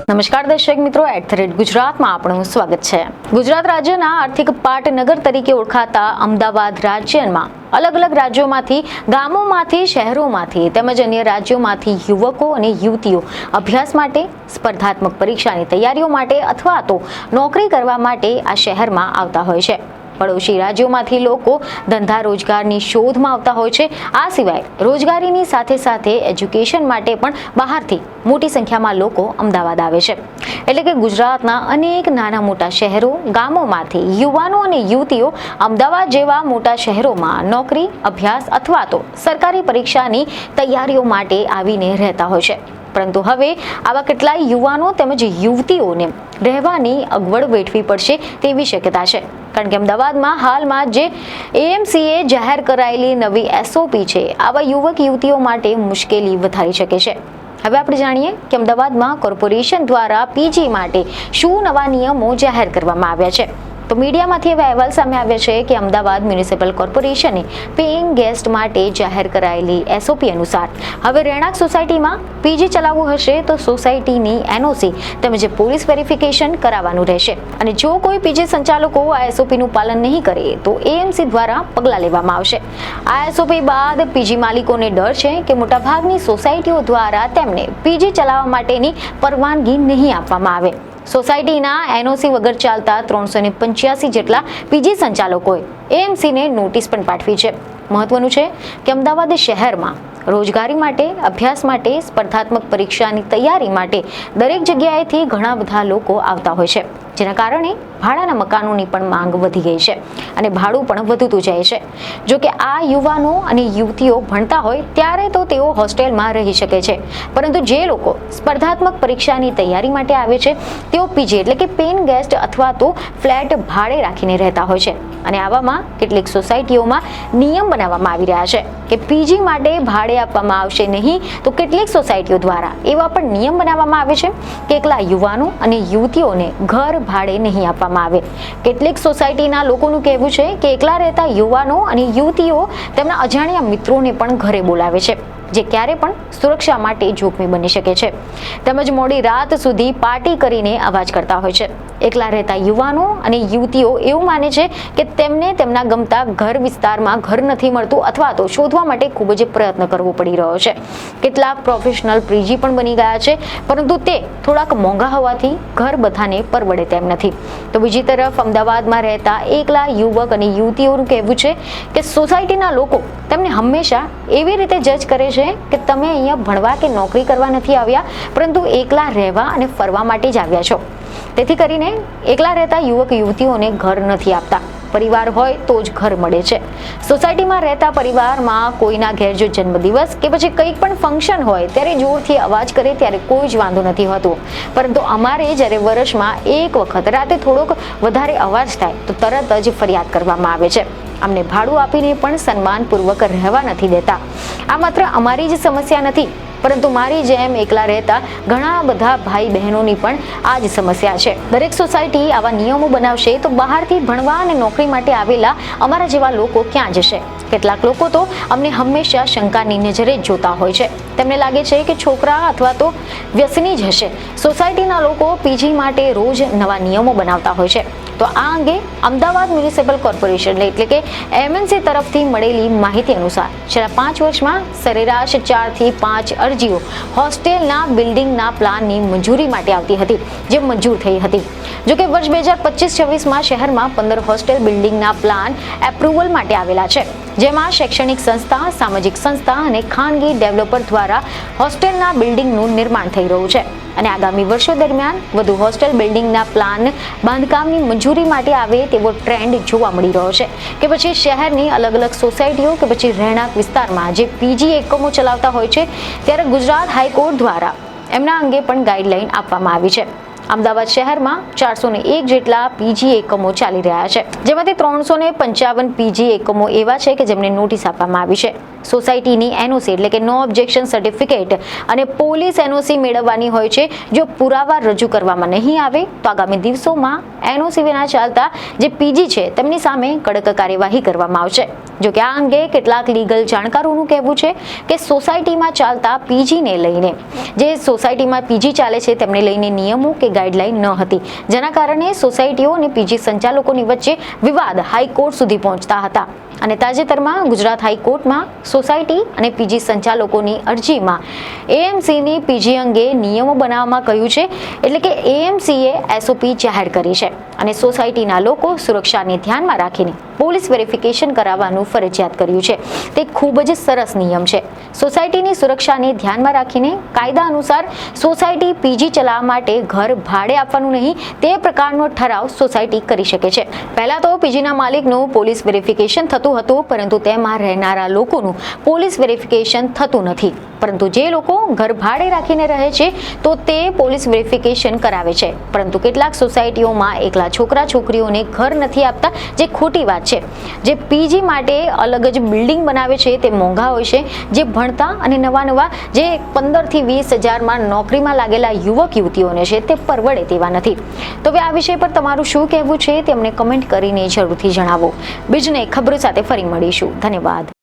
નમસ્કાર દર્શક મિત્રો, @ગુજરાતમાં આપનું સ્વાગત છે। ગુજરાત રાજ્યના આર્થિક પાટનગર તરીકે ઓળખાતા અમદાવાદ રાજ્યમાં અલગ અલગ રાજ્યોમાંથી, ગામોમાંથી, શહેરોમાંથી તેમજ અન્ય રાજ્યોમાંથી યુવકો અને યુવતીઓ અભ્યાસ માટે, સ્પર્ધાત્મક પરીક્ષાની તૈયારીઓ માટે અથવા તો નોકરી કરવા માટે આ શહેરમાં આવતા હોય છે। પડોશી રાજ્યોમાંથી લોકો ધંધા રોજગારની શોધમાં આવતા હોય છે। આ સિવાય રોજગારીની સાથે સાથે એજ્યુકેશન માટે પણ બહારથી મોટી સંખ્યામાં લોકો અમદાવાદ આવે છે। એટલે કે ગુજરાતના અનેક નાના મોટા શહેરો, ગામોમાંથી યુવાનો અને યુવતીઓ અમદાવાદ જેવા મોટા શહેરોમાં નોકરી, અભ્યાસ અથવા તો સરકારી પરીક્ષાની તૈયારીઓ માટે આવીને રહેતા હોય છે। પરંતુ હવે આવા કેટલાય યુવાનો તેમજ યુવતીઓને રહેવાની અગવડ વેઠવી પડશે તેવી શક્યતા છે। કારણ કે અમદાવાદમાં હાલમાં જે એએમસીએ જાહેર કરાયેલી નવી SOP છે, આવા યુવક યુવતીઓ માટે મુશ્કેલી વધારી શકે છે। હવે આપણે જાણીએ કે અમદાવાદમાં કોર્પોરેશન દ્વારા પીજી માટે શું નવા નિયમો જાહેર કરવામાં આવ્યા છે। તો મીડિયામાંથી એવા અહેવાલ સામે આવ્યા છે કે અમદાવાદ મ્યુનિસિપલ કોર્પોરેશને પેઇંગ ગેસ્ટ માટે જાહેર કરાયેલી SOP અનુસાર હવે રહેણાંક સોસાયટીમાં પીજી ચલાવવું હશે તો સોસાયટીની NOC તેમજ પોલીસ વેરિફિકેશન કરાવવાનું રહેશે। અને જો કોઈ પીજી સંચાલકો આ SOPનું પાલન નહીં કરે તો AMC દ્વારા પગલાં લેવામાં આવશે। આ SOP બાદ પીજી માલિકોને ડર છે કે મોટાભાગની સોસાયટીઓ દ્વારા તેમને પીજી ચલાવવા માટેની પરવાનગી નહીં આપવામાં આવે। સોસાયટીના NOC વગર ચાલતા 385 જેટલા પીજી સંચાલકોએ AMCને નોટિસ પણ પાઠવી છે। મહત્વનું છે કે અમદાવાદ શહેરમાં રોજગારી માટે, અભ્યાસ માટે, સ્પર્ધાત્મક પરીક્ષાની તૈયારી માટે દરેક જગ્યાએથી ઘણા બધા લોકો આવતા હોય છે, જેના કારણે ભાડાના મકાનોની પણ માંગ વધી ગઈ છે અને ભાડું પણ વધતું જાય છે। જો કે આ યુવાનો અને યુવતીઓ ભણતા હોય ત્યારે તો તેઓ હોસ્ટેલમાં રહી શકે છે, પરંતુ જે લોકો સ્પર્ધાત્મક પરીક્ષાની તૈયારી માટે આવે છે તેઓ પીજી એટલે કે પેઇંગ ગેસ્ટ અથવા તો ફ્લેટ ભાડે રાખીને રહેતા હોય છે। અને આવામાં કેટલીક સોસાયટીઓમાં નિયમ બનાવવામાં આવી રહ્યા છે કે પીજી માટે ભાડે આપવામાં આવશે નહીં, તો કેટલીક સોસાયટીઓ દ્વારા એવા પણ નિયમ બનાવવામાં આવે છે કે એકલા યુવાનો અને યુવતીઓને ઘર ભાડે નહીં આપવામાં આવે। કેટલીક સોસાયટીના લોકોનું કહેવું છે કે એકલા રહેતા યુવાનો અને યુવતીઓ તેમના અજાણ્યા મિત્રોને પણ ઘરે બોલાવે છે, જે ક્યારે પણ સુરક્ષા માટે જોખમી બની શકે છે, તેમજ મોડી રાત સુધી પાર્ટી કરીને અવાજ કરતા હોય છે। એકલા રહેતા યુવાનો અને યુવતીઓ એવું માને છે કે તેમને તેમના ગમતા ઘર વિસ્તારમાં ઘર નથી મળતું અથવા તો શોધવા માટે ખૂબ જ પ્રયત્ન કરવો પડી રહ્યો છે। કેટલાક પ્રોફેશનલ પીજી પણ બની ગયા છે, પરંતુ તે થોડાક મોંઘા હોવાથી ઘર બધાને પરવડે તેમ નથી। તો બીજી તરફ અમદાવાદમાં રહેતા એકલા યુવક અને યુવતીઓનું કહેવું છે કે સોસાયટીના લોકો તેમને હંમેશા એવી રીતે જજ કરે છે કે તમે અહીંયા ભણવા કે નોકરી કરવા નથી આવ્યા, પરંતુ એકલા રહેવા અને ફરવા માટે જ આવ્યા છો। તેથી કરીને એકલા રહેતા યુવક યુવતીઓને ઘર નથી આપતા, પરિવાર હોય તો જ ઘર મળે છે। સોસાયટીમાં રહેતા પરિવારમાં કોઈના ઘેર જો જન્મદિવસ કે પછી કંઈક પણ ફંક્શન હોય ત્યારે જોરથી અવાજ કરે ત્યારે કોઈ જ વાંધો નથી હોતો, પરંતુ અમારે જ્યારે વર્ષમાં એક વખત રાતે થોડોક વધારે અવાજ થાય તો તરત જ ફરિયાદ કરવામાં આવે છે। અમને ભાડું આપીને પણ સન્માનપૂર્વક રહેવા નથી દેતા। આ માત્ર અમારી જ સમસ્યા નથી, પરંતુ મારી જેમ એકલા રહેતા ઘણા બધા ભાઈ બહેનોની પણ આ જ સમસ્યા છે। દરેક સોસાયટી આવા નિયમો બનાવશે તો બહારથી ભણવા અને નોકરી માટે આવેલા અમારા જેવા લોકો ક્યાં જશે? કેટલાક લોકો તો અમને હંમેશા શંકાની નજરે જ જોતા હોય છે। તેમને લાગે છે કે છોકરા અથવા તો વ્યસની જ હશે। સોસાયટીના લોકો પીજી માટે રોજ નવા નિયમો બનાવતા હોય છે। તો આ અંગે અમદાવાદ મ્યુનિસિપલ કોર્પોરેશન એટલે કે MNC તરફથી મળેલી માહિતી અનુસાર છેલ્લા 5 વર્ષમાં સરેરાશ 4 થી 5 અરજીઓ હોસ્ટેલના બિલ્ડિંગના પ્લાનની મંજૂરી માટે આવતી હતી, જે મંજૂર થઈ હતી। જોકે વર્ષ 2025-26માં શહેરમાં 15 હોસ્ટેલ બિલ્ડિંગના પ્લાન એપ્રુવલ માટે આવેલા છે, જેમાં શૈક્ષણિક સંસ્થા, સામાજિક સંસ્થા અને ખાનગી ડેવલપર દ્વારા હોસ્ટેલના બિલ્ડિંગનું નિર્માણ થઈ રહ્યું છે। અને આગામી વર્ષો દરમિયાન વધુ હોસ્ટેલ બિલ્ડિંગના પ્લાન બાંધકામની મંજૂરી માટે આવે તેવો ટ્રેન્ડ જોવા મળી રહ્યો છે કે પછી શહેરની અલગ અલગ સોસાયટીઓ કે પછી રહેણાંક વિસ્તારમાં જે પીજી એકમો ચલાવતા હોય છે ત્યારે ગુજરાત હાઈકોર્ટ દ્વારા એમના અંગે પણ ગાઈડલાઈન આપવામાં આવી છે। અમદાવાદ શહેરમાં 401 જેટલા પીજી એકમો ચાલી રહ્યા છે, જેમાંથી 355 પીજી એકમો એવા છે કે જેમને નોટિસ આપવામાં આવી છે. સોસાયટીની એનઓસી એટલે કે નો ઓબ્જેક્શન સર્ટિફિકેટ અને પોલીસ એનઓસી મેળવવાની હોય છે. જો પુરાવા રજૂ કરવામાં નહીં આવે તો આગામી દિવસોમાં એનઓસી વિના ચાલતા જે પીજી છે તેમની સામે કડક કાર્યવાહી કરવામાં આવશે. જો કે આ અંગે કેટલાક લીગલ જાણકારોનું કહેવું છે કે સોસાયટીમાં ચાલતા પીજીને લઈને જે સોસાયટીમાં પીજી ચાલે છે તેમને લઈને નિયમો કે ગાઈડલાઈન ન હતી, જેના કારણે સોસાયટીઓ અને પીજી સંચાલકોની વચ્ચે વિવાદ હાઈકોર્ટ સુધી પહોંચતા હતા. અને તાજેતરમાં ગુજરાત હાઈકોર્ટમાં સોસાયટી અને પીજી સંચાલકોની અરજીમાં એએમસીની પીજી અંગે નિયમો બનાવવામાં કહ્યું છે. એટલે કે એએમસીએ એસઓપી જાહેર કરી છે અને સોસાયટીના લોકો સુરક્ષાને ધ્યાનમાં રાખીને પોલીસ વેરિફિકેશન કરાવવાનું ફરજિયાત કર્યું છે. તે ખૂબ જ સરસ નિયમ છે. સોસાયટીની સુરક્ષાને ધ્યાનમાં રાખીને કાયદા અનુસાર સોસાયટી પીજી ચલાવવા માટે ઘર ભાડે આપવાનું નહીં તે પ્રકારનો ઠરાવ સોસાયટી કરી શકે છે. પહેલા તો પીજીના માલિકનું પોલીસ વેરિફિકેશન થતું હતું, પરંતુ તેમાં રહેનારા લોકોનું પોલીસ વેરિફિકેશન થતું નથી. પરંતુ જે લોકો ઘર ભાડે રાખીને રહે છે તો તે પોલીસ વેરિફિકેશન કરાવે છે. પરંતુ કેટલાક સોસાયટીઓમાં એકલા છોકરા છોકરીઓને ઘર નથી આપતા, જે ખોટી વાત છે. જે પીજી માટે અલગ જ બિલ્ડિંગ બનાવે છે તે મોંઘા હોય છે. જે ભણતા અને નવા જે 15 થી 20 હજારમાં નોકરીમાં લાગેલા યુવક યુવતીઓને છે તે પરવડે તેવા નથી. તો હવે આ વિષય પર તમારું શું કહેવું છે તે અમને કમેન્ટ કરીને જરૂરથી જણાવો. બીજને ખબરો સાથે ફરી મળીશું. ધન્યવાદ.